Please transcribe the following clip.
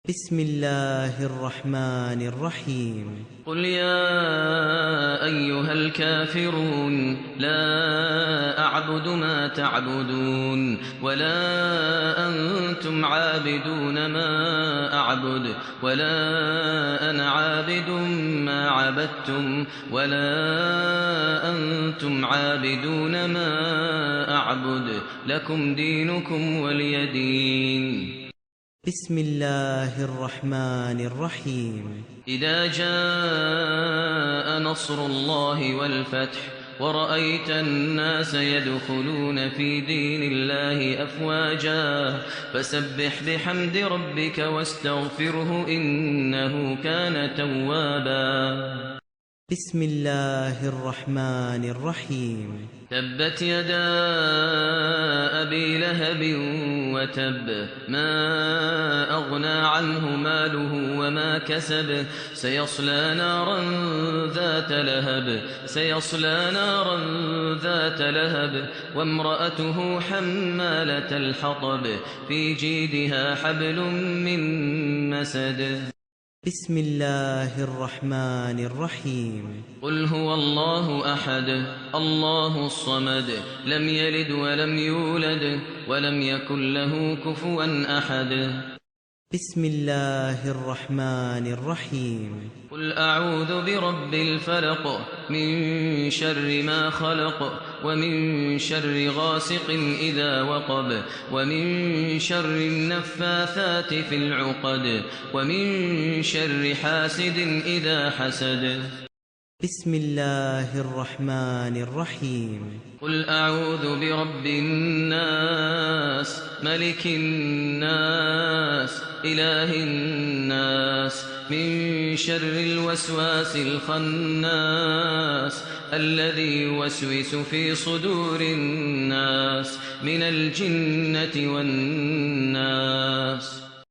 بسم الله الرحمن الرحيم قل يا أيها الكافرون لا أعبد ما تعبدون ولا أنتم عابدون ما أعبد ولا أنا عابد ما عبدتم ولا أنتم عابدون ما أعبد لكم دينكم ولي دين. بسم الله الرحمن الرحيم إذا جاء نصر الله والفتح ورأيت الناس يدخلون في دين الله أفواجا فسبح بحمد ربك واستغفره إنه كان توابا. بسم الله الرحمن الرحيم تبت يدا أبي لهب وتب ما أغنى عنه ماله وما كسب سيصلى نارا ذات لهب وامرأته حمالة الحطب في جيدها حبل من مسد. بسم الله الرحمن الرحيم قل هو الله أحد الله الصمد لم يلد ولم يولد ولم يكن له كفوا أحد. بسم الله الرحمن الرحيم قل أعوذ برب الفلق من شر ما خلق ومن شر غاسق إذا وقب ومن شر النفاثات في العقد ومن شر حاسد إذا حسد. بسم الله الرحمن الرحيم قل أعوذ برب الناس ملك الناس إله الناس من شر الوسواس الخناس الذي يوسوس في صدور الناس من الجنة والناس.